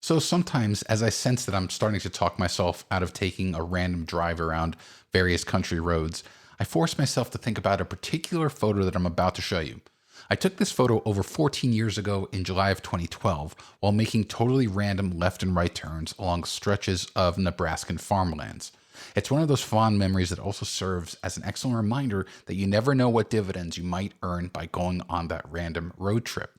So sometimes, as I sense that I'm starting to talk myself out of taking a random drive around various country roads, I force myself to think about a particular photo that I'm about to show you. I took this photo over 14 years ago in July of 2012 while making totally random left and right turns along stretches of Nebraskan farmlands. It's one of those fond memories that also serves as an excellent reminder that you never know what dividends you might earn by going on that random road trip.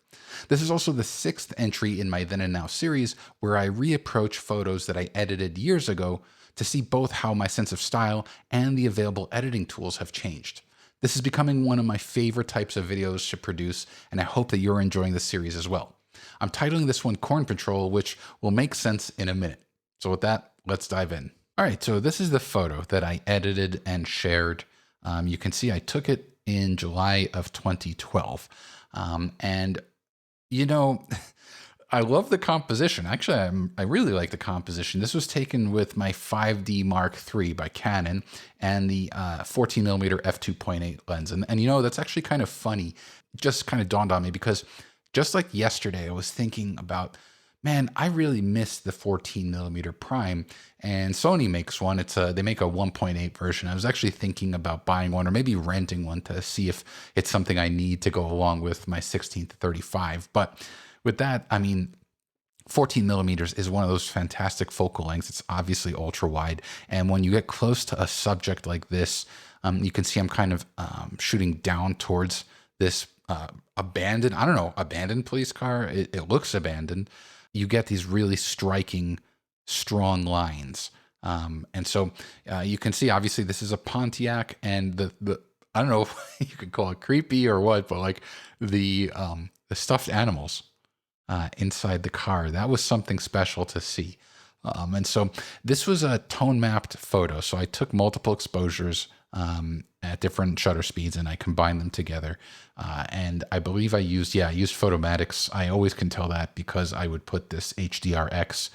This is also the sixth entry in my Then and Now series where I reapproach photos that I edited years ago to see both how my sense of style and the available editing tools have changed. This is becoming one of my favorite types of videos to produce, and I hope that you're enjoying the series as well. I'm titling this one Corn Patrol, which will make sense in a minute. So with that, let's dive in. All right, so this is the photo that I edited and shared. You can see I took it in July of 2012. And you know, I love the composition. Actually, I really like the composition. This was taken with my 5D Mark III by Canon and the 14 millimeter f2.8 lens. And you know, that's actually kind of funny. Just kind of dawned on me because just like yesterday, I was thinking about, man, I really miss the 14 millimeter prime, and Sony makes one. They make a 1.8 version. I was actually thinking about buying one or maybe renting one to see if it's something I need to go along with my 16 to 35. But with that, I mean, 14 millimeters is one of those fantastic focal lengths. It's obviously ultra wide. And when you get close to a subject like this, you can see I'm kind of shooting down towards this abandoned police car. It looks abandoned. You get these really striking, strong lines. And so you can see, obviously, this is a Pontiac, and the I don't know if you could call it creepy or what, but like the stuffed animals inside the car, that was something special to see. And so this was a tone mapped photo. So I took multiple exposures at different shutter speeds and I combined them together. And I believe I used Photomatix. I always can tell that because I would put this HDRX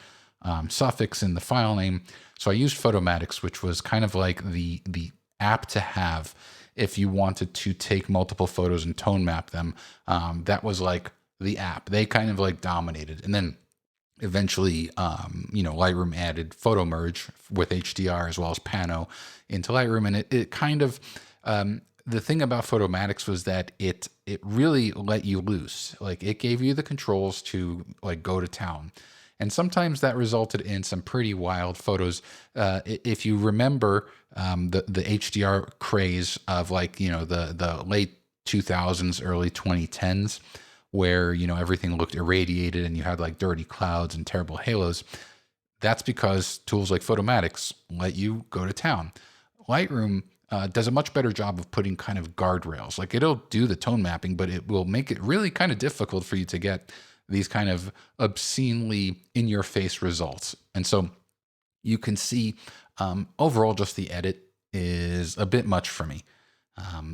suffix in the file name. So I used Photomatix, which was kind of like the app to have if you wanted to take multiple photos and tone map them. That was like the app. They kind of like dominated. And then eventually, Lightroom added photo merge with HDR as well as Pano into Lightroom. And it kind of, the thing about Photomatix was that it really let you loose. Like it gave you the controls to like go to town. And sometimes that resulted in some pretty wild photos. If you remember the HDR craze of like, the late 2000s, early 2010s, where, everything looked irradiated and you had like dirty clouds and terrible halos, that's because tools like Photomatix let you go to town. Lightroom does a much better job of putting kind of guardrails. Like it'll do the tone mapping, but it will make it really kind of difficult for you to get these kind of obscenely in your face results. And so you can see overall just the edit is a bit much for me.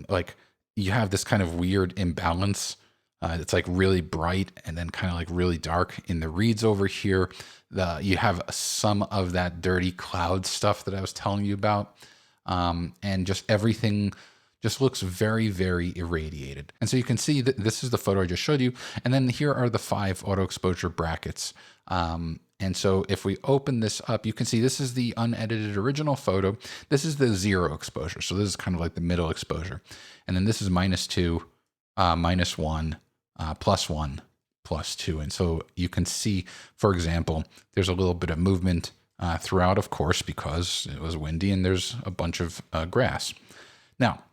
Like you have this kind of weird imbalance. It's like really bright and then kind of like really dark in the reeds over here. You have some of that dirty cloud stuff that I was telling you about. And just everything just looks very, very irradiated. And so you can see that this is the photo I just showed you. And then here are the 5 auto exposure brackets. And so if we open this up, you can see this is the unedited original photo. This is the 0 exposure. So this is kind of like the middle exposure. And then this is -2, -1, +1, +2. And so you can see, for example, there's a little bit of movement throughout, of course, because it was windy and there's a bunch of grass. Now,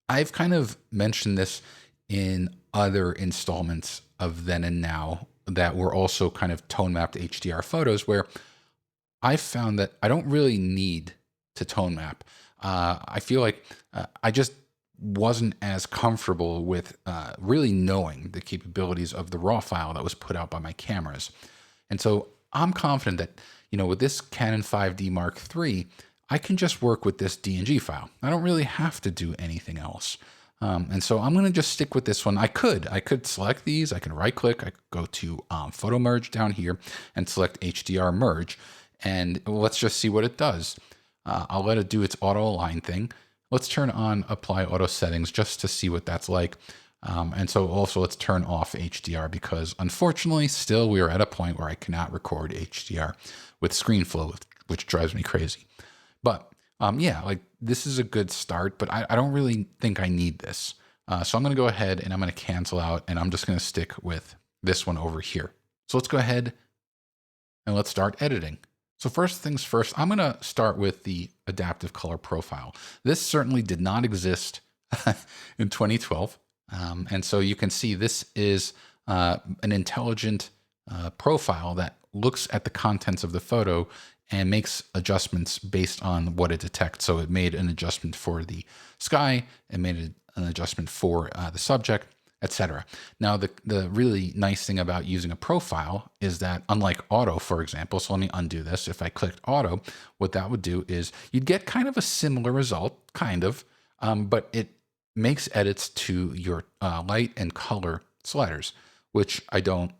I've kind of mentioned this in other installments of Then and Now that were also kind of tone mapped HDR photos, where I found that I don't really need to tone map. I feel like I just wasn't as comfortable with really knowing the capabilities of the raw file that was put out by my cameras. And so I'm confident that, with this Canon 5D Mark III, I can just work with this DNG file. I don't really have to do anything else. And so I'm going to just stick with this one. I could select these. I can right click. I could go to photo merge down here and select HDR merge. And let's just see what it does. I'll let it do its auto align thing. Let's turn on apply auto settings just to see what that's like. And so also let's turn off HDR because unfortunately still we are at a point where I cannot record HDR with ScreenFlow, which drives me crazy. But yeah, like this is a good start, but I don't really think I need this. So I'm going to go ahead and I'm going to cancel out and I'm just going to stick with this one over here. So let's go ahead and let's start editing. So first things first, I'm going to start with the adaptive color profile. This certainly did not exist in 2012. And so you can see this is an intelligent profile that looks at the contents of the photo and makes adjustments based on what it detects. So it made an adjustment for the sky, it made an adjustment for the subject, etc. Now, the really nice thing about using a profile is that unlike auto, for example, so let me undo this. If I clicked auto, what that would do is you'd get kind of a similar result, but it makes edits to your light and color sliders, which I don't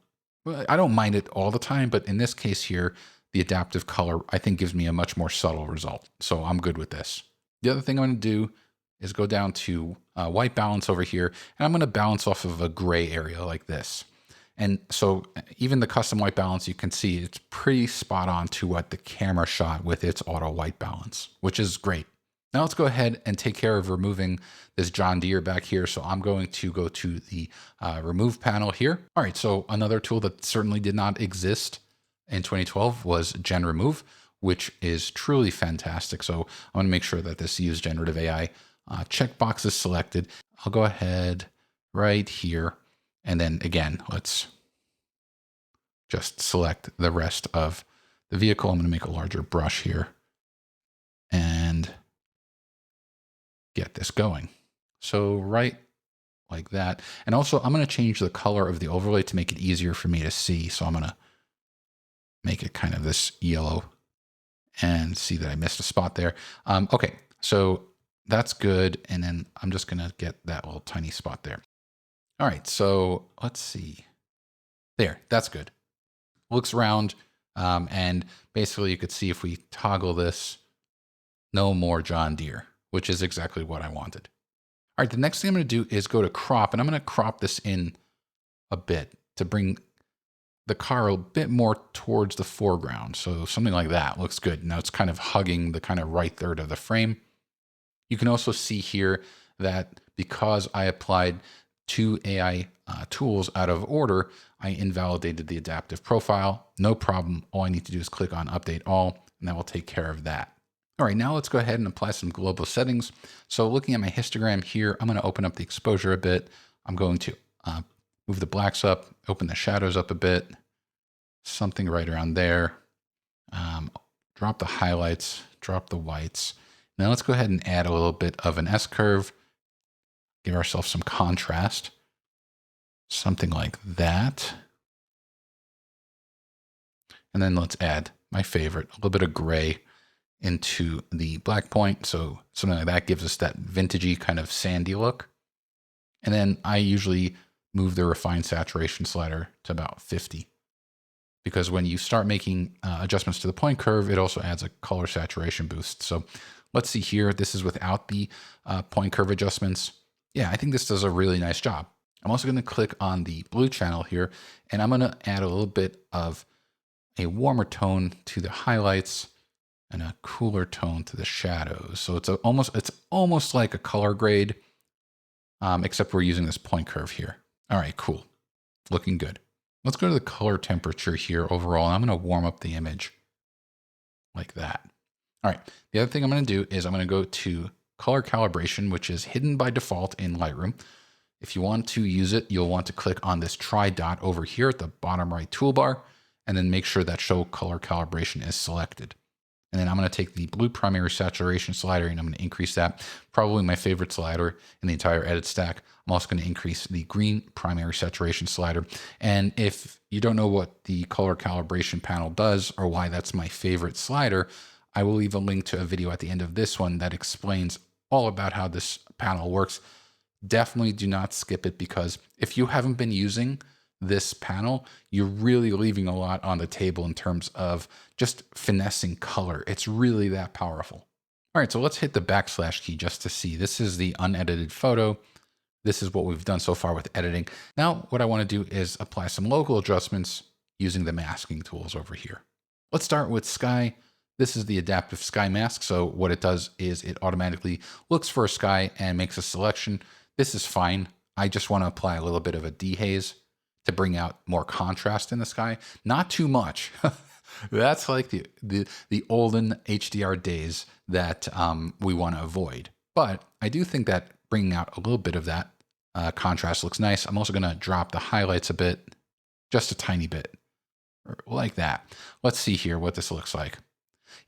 mind it all the time, but in this case here, the adaptive color, I think, gives me a much more subtle result. So I'm good with this. The other thing I'm going to do is go down to white balance over here, and I'm going to balance off of a gray area like this. And so even the custom white balance, you can see it's pretty spot on to what the camera shot with its auto white balance, which is great. Now let's go ahead and take care of removing this John Deere back here. So I'm going to go to the remove panel here. All right, so another tool that certainly did not exist in 2012 was Gen Remove, which is truly fantastic. So I want to make sure that this use generative AI checkbox is selected. I'll go ahead right here. And then again, let's just select the rest of the vehicle. I'm going to make a larger brush here and get this going. So right like that. And also I'm going to change the color of the overlay to make it easier for me to see. So I'm going to make it kind of this yellow and see that I missed a spot there. Okay, so that's good. And then I'm just going to get that little tiny spot there. All right, so let's see. There, that's good. Looks round. And basically you could see if we toggle this, no more John Deere, which is exactly what I wanted. All right, the next thing I'm going to do is go to crop, and I'm going to crop this in a bit to bring the car a bit more towards the foreground. So something like that looks good. Now it's kind of hugging the kind of right third of the frame. You can also see here that because I applied two AI tools out of order, I invalidated the adaptive profile. No problem. All I need to do is click on update all, and that will take care of that. All right, now let's go ahead and apply some global settings. So looking at my histogram here, I'm going to open up the exposure a bit. I'm going to move the blacks up, open the shadows up a bit, something right around there. Drop the highlights, drop the whites. Now let's go ahead and add a little bit of an S-curve. Give ourselves some contrast. Something like that. And then let's add my favorite, a little bit of gray into the black point. So something like that gives us that vintagey kind of sandy look. And then I usually move the refine saturation slider to about 50. Because when you start making adjustments to the point curve, it also adds a color saturation boost. So let's see here. This is without the point curve adjustments. Yeah, I think this does a really nice job. I'm also going to click on the blue channel here, and I'm going to add a little bit of a warmer tone to the highlights and a cooler tone to the shadows. So it's almost like a color grade, except we're using this point curve here. All right, cool. Looking good. Let's go to the color temperature here overall, and I'm going to warm up the image like that. All right, the other thing I'm going to do is I'm going to go to color calibration, which is hidden by default in Lightroom. If you want to use it, you'll want to click on this try dot over here at the bottom right toolbar, and then make sure that show color calibration is selected. And then I'm going to take the blue primary saturation slider and I'm going to increase that. Probably my favorite slider in the entire edit stack. I'm also going to increase the green primary saturation slider. And if you don't know what the color calibration panel does or why that's my favorite slider, I will leave a link to a video at the end of this one that explains all about how this panel works. Definitely do not skip it, because if you haven't been using this panel, you're really leaving a lot on the table in terms of just finessing color. It's really that powerful. All right, so let's hit the backslash key just to see. This is the unedited photo. This is what we've done so far with editing. Now, what I want to do is apply some local adjustments using the masking tools over here. Let's start with sky. This is the adaptive sky mask. So what it does is it automatically looks for a sky and makes a selection. This is fine. I just want to apply a little bit of a dehaze to bring out more contrast in the sky. Not too much. That's like the olden HDR days that we want to avoid. But I do think that bringing out a little bit of that contrast looks nice. I'm also going to drop the highlights a bit, just a tiny bit, like that. Let's see here what this looks like.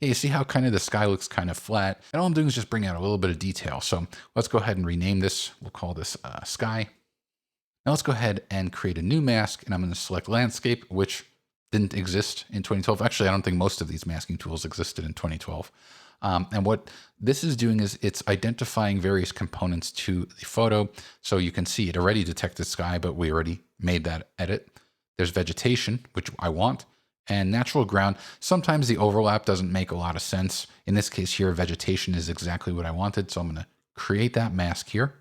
Yeah, you see how kind of the sky looks kind of flat? And all I'm doing is just bring out a little bit of detail. So let's go ahead and rename this. We'll call this sky. Now let's go ahead and create a new mask, and I'm going to select landscape, which didn't exist in 2012. Actually, I don't think most of these masking tools existed in 2012. And what this is doing is it's identifying various components to the photo. So you can see it already detected sky, but we already made that edit. There's vegetation, which I want, and natural ground. Sometimes the overlap doesn't make a lot of sense. In this case here, vegetation is exactly what I wanted. So I'm going to create that mask here.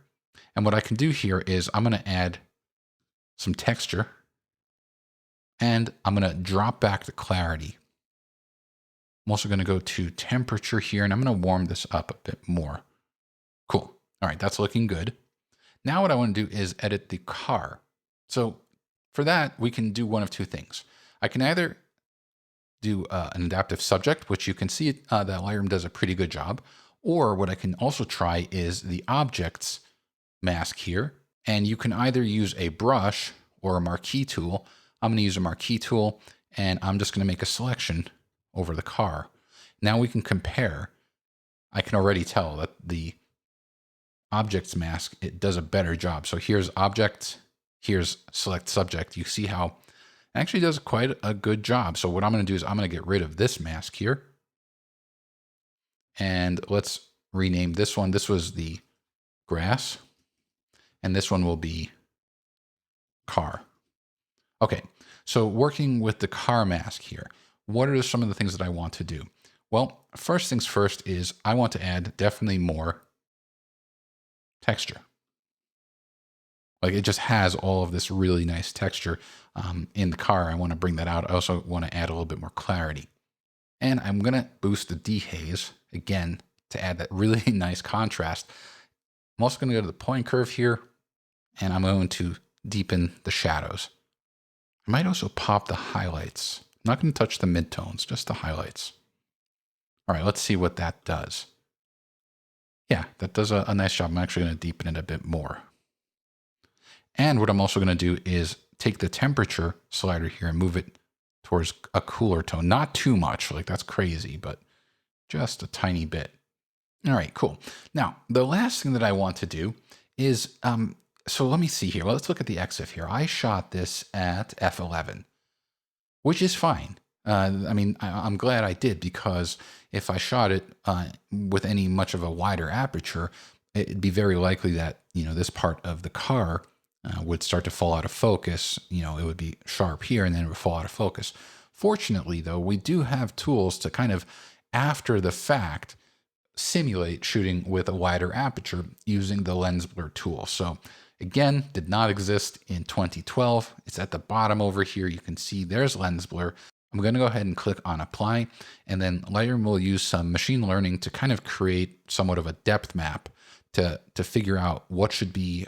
And what I can do here is I'm going to add some texture, and I'm going to drop back the clarity. I'm also going to go to temperature here, and I'm going to warm this up a bit more. Cool. All right, that's looking good. Now what I want to do is edit the car. So for that, we can do one of two things. I can either do an adaptive subject, which you can see that Lightroom does a pretty good job, or what I can also try is the objects mask here. And you can either use a brush or a marquee tool. I'm going to use a marquee tool, and I'm just going to make a selection over the car. Now we can compare. I can already tell that the objects mask, it does a better job. So here's object, here's select subject. You see how it actually does quite a good job. So what I'm going to do is I'm going to get rid of this mask here. And let's rename this one. This was the grass. And this one will be car. Okay, so working with the car mask here, what are some of the things that I want to do? Well, first things first is I want to add definitely more texture. Like it just has all of this really nice texture in the car. I want to bring that out. I also want to add a little bit more clarity. And I'm going to boost the dehaze again to add that really nice contrast. I'm also going to go to the point curve here, and I'm going to deepen the shadows. I might also pop the highlights. I'm not going to touch the midtones, just the highlights. All right, let's see what that does. Yeah, that does a nice job. I'm actually going to deepen it a bit more. And what I'm also going to do is take the temperature slider here and move it towards a cooler tone. Not too much, like that's crazy, but just a tiny bit. All right, cool. Now, the last thing that I want to do is, so let me see here. Let's look at the EXIF here. I shot this at f11, which is fine. I mean, I'm glad I did, because if I shot it with any much of a wider aperture, it'd be very likely that, you know, this part of the car would start to fall out of focus. You know, it would be sharp here and then it would fall out of focus. Fortunately, though, we do have tools to kind of, after the fact, simulate shooting with a wider aperture using the lens blur tool. So again, did not exist in 2012. It's at the bottom over here. You can see there's lens blur. I'm going to go ahead and click on apply, and then Lightroom will use some machine learning to kind of create somewhat of a depth map to figure out what should be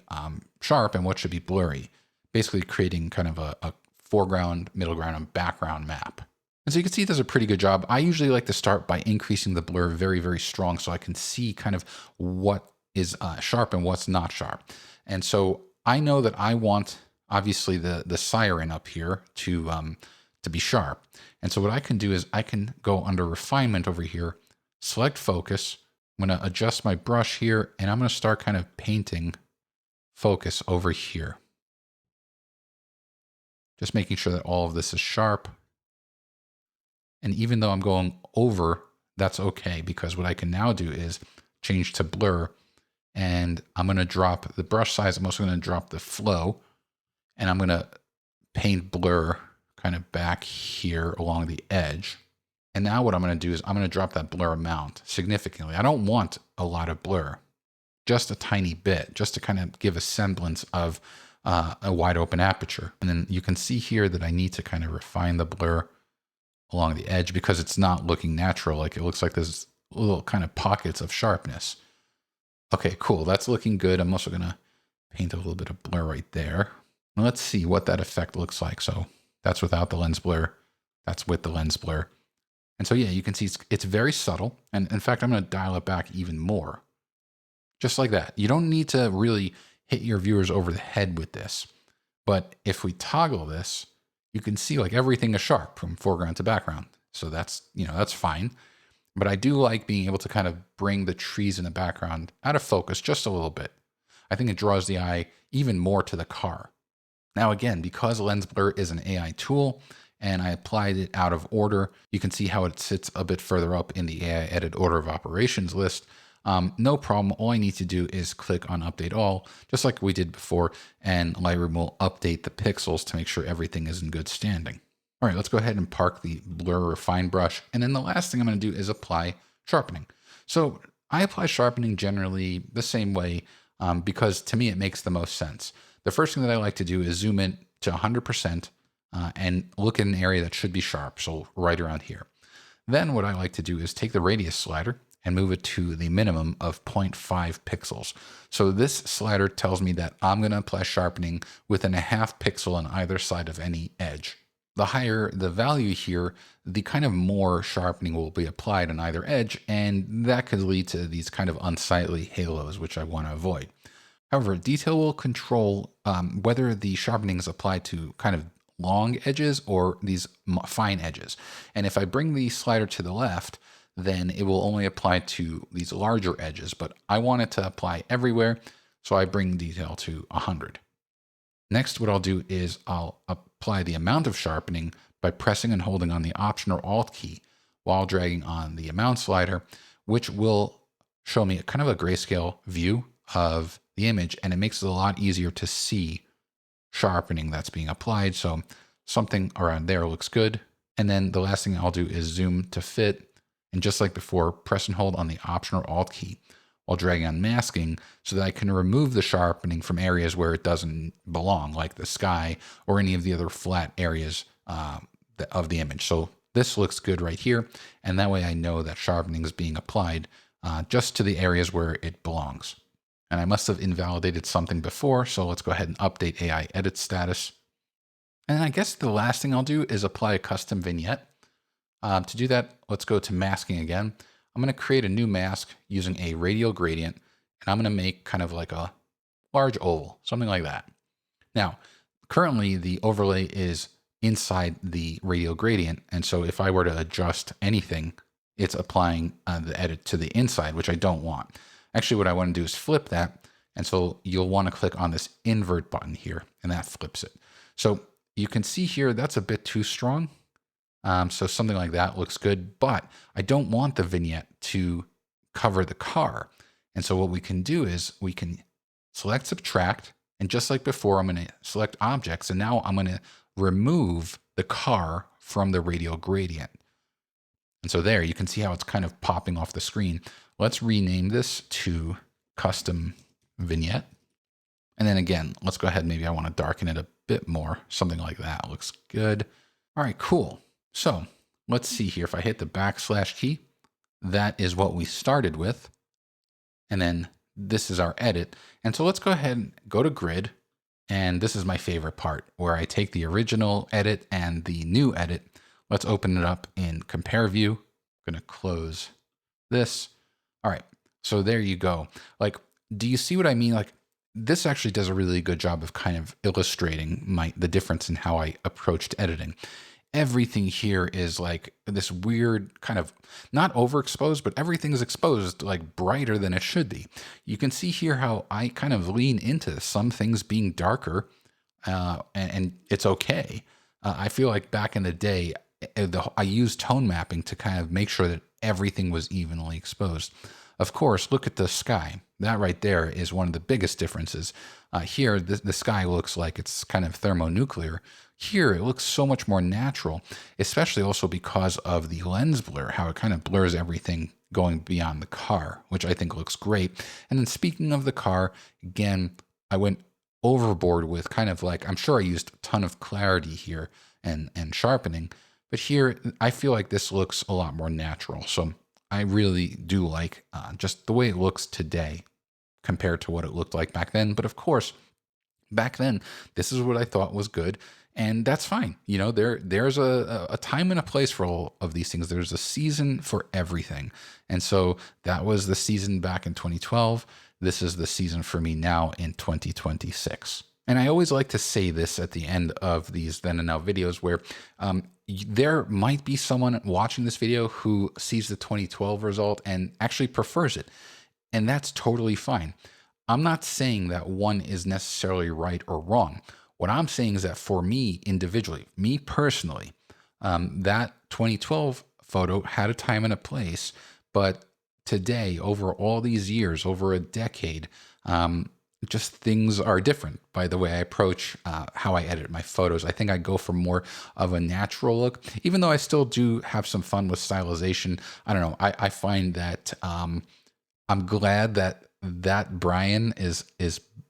sharp and what should be blurry, basically creating kind of a foreground, middle ground, and background map. And so you can see it does a pretty good job. I usually like to start by increasing the blur very, very strong so I can see kind of what is sharp and what's not sharp. And so I know that I want, obviously, the siren up here to be sharp. And so what I can do is I can go under refinement over here, select focus. I'm going to adjust my brush here, and I'm going to start kind of painting focus over here. Just making sure that all of this is sharp. And even though I'm going over, that's okay, because what I can now do is change to blur, and I'm going to drop the brush size. I'm also going to drop the flow, and I'm going to paint blur kind of back here along the edge. And now what I'm going to do is I'm going to drop that blur amount significantly. I don't want a lot of blur, just a tiny bit, just to kind of give a semblance of a wide open aperture. And then you can see here that I need to kind of refine the blur along the edge because it's not looking natural. Like it looks like there's little kind of pockets of sharpness. Okay, cool. That's looking good. I'm also going to paint a little bit of blur right there. And let's see what that effect looks like. So that's without the lens blur. That's with the lens blur. And so, yeah, you can see it's very subtle. And in fact, I'm going to dial it back even more. Just like that. You don't need to really hit your viewers over the head with this. But if we toggle this, you can see like everything is sharp from foreground to background. So that's, that's fine. But I do like being able to kind of bring the trees in the background out of focus just a little bit. I think it draws the eye even more to the car. Now, again, because lens blur is an AI tool and I applied it out of order, you can see how it sits a bit further up in the AI edit order of operations list. No problem. All I need to do is click on update all, just like we did before, and Lightroom will update the pixels to make sure everything is in good standing. All right, let's go ahead and park the blur refine brush. And then the last thing I'm going to do is apply sharpening. So I apply sharpening generally the same way because to me, it makes the most sense. The first thing that I like to do is zoom in to 100% and look at an area that should be sharp. So right around here. Then what I like to do is take the radius slider and move it to the minimum of 0.5 pixels. So this slider tells me that I'm going to apply sharpening within a half pixel on either side of any edge. The higher the value here, the kind of more sharpening will be applied on either edge, and that could lead to these kind of unsightly halos, which I want to avoid. However, detail will control whether the sharpening is applied to kind of long edges or these fine edges. And if I bring the slider to the left, then it will only apply to these larger edges, but I want it to apply everywhere, so I bring detail to 100. Next, what I'll do is I'll apply the amount of sharpening by pressing and holding on the Option or Alt key while dragging on the amount slider, which will show me kind of a grayscale view of the image, and it makes it a lot easier to see sharpening that's being applied. So something around there looks good. And then the last thing I'll do is zoom to fit. And just like before, press and hold on the Option or Alt key while dragging on masking so that I can remove the sharpening from areas where it doesn't belong, like the sky or any of the other flat areas of the image. So this looks good right here. And that way I know that sharpening is being applied just to the areas where it belongs. And I must have invalidated something before, so let's go ahead and update AI edit status. And I guess the last thing I'll do is apply a custom vignette. To do that, let's go to masking again. I'm going to create a new mask using a radial gradient, and I'm going to make kind of like a large oval, something like that. Now, currently the overlay is inside the radial gradient, and so if I were to adjust anything, it's applying the edit to the inside, which I don't want. Actually, what I want to do is flip that, and so you'll want to click on this invert button here, and that flips it. So you can see here, that's a bit too strong. So something like that looks good, but I don't want the vignette to cover the car. And so what we can do is we can select subtract, and just like before, I'm going to select objects, and now I'm going to remove the car from the radial gradient. And so there you can see how it's kind of popping off the screen. Let's rename this to custom vignette. And then again, let's go ahead. Maybe I want to darken it a bit more. Something like that looks good. All right, cool. So let's see here. If I hit the backslash key, that is what we started with. And then this is our edit. And so let's go ahead and go to grid. And this is my favorite part where I take the original edit and the new edit. Let's open it up in compare view. I'm going to close this. All right. So there you go. Like, do you see what I mean? Like, this actually does a really good job of kind of illustrating the difference in how I approached editing. Everything here is like this weird kind of not overexposed, but everything's exposed like brighter than it should be. You can see here how I kind of lean into some things being darker and it's okay. I feel like back in the day, I used tone mapping to kind of make sure that everything was evenly exposed. Of course, look at the sky. That right there is one of the biggest differences. Here, the sky looks like it's kind of thermonuclear. Here, it looks so much more natural, especially also because of the lens blur, how it kind of blurs everything going beyond the car, which I think looks great. And then speaking of the car, again, I went overboard with kind of like, I'm sure I used a ton of clarity here and sharpening, but here I feel like this looks a lot more natural. So I really do like just the way it looks today compared to what it looked like back then. But of course, back then, this is what I thought was good. And that's fine. You know, there's a time and a place for all of these things. There's a season for everything. And so that was the season back in 2012. This is the season for me now in 2026. And I always like to say this at the end of these then and now videos where there might be someone watching this video who sees the 2012 result and actually prefers it. And that's totally fine. I'm not saying that one is necessarily right or wrong. What I'm saying is that for me individually, me personally, that 2012 photo had a time and a place, but today, over all these years, over a decade, just things are different by the way I approach how I edit my photos. I think I go for more of a natural look, even though I still do have some fun with stylization. I don't know. I find that I'm glad that Brian is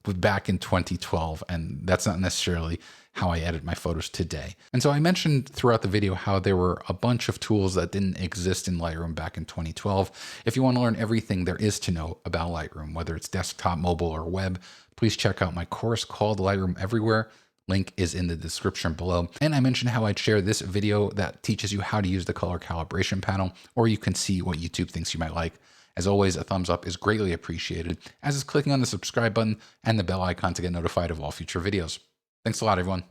back in 2012, and that's not necessarily how I edit my photos today. And so I mentioned throughout the video how there were a bunch of tools that didn't exist in Lightroom back in 2012. If you want to learn everything there is to know about Lightroom, whether it's desktop, mobile, or web, please check out my course called Lightroom Everywhere. Link is in the description below. And I mentioned how I'd share this video that teaches you how to use the color calibration panel, or you can see what YouTube thinks you might like. As always, a thumbs up is greatly appreciated, as is clicking on the subscribe button and the bell icon to get notified of all future videos. Thanks a lot, everyone.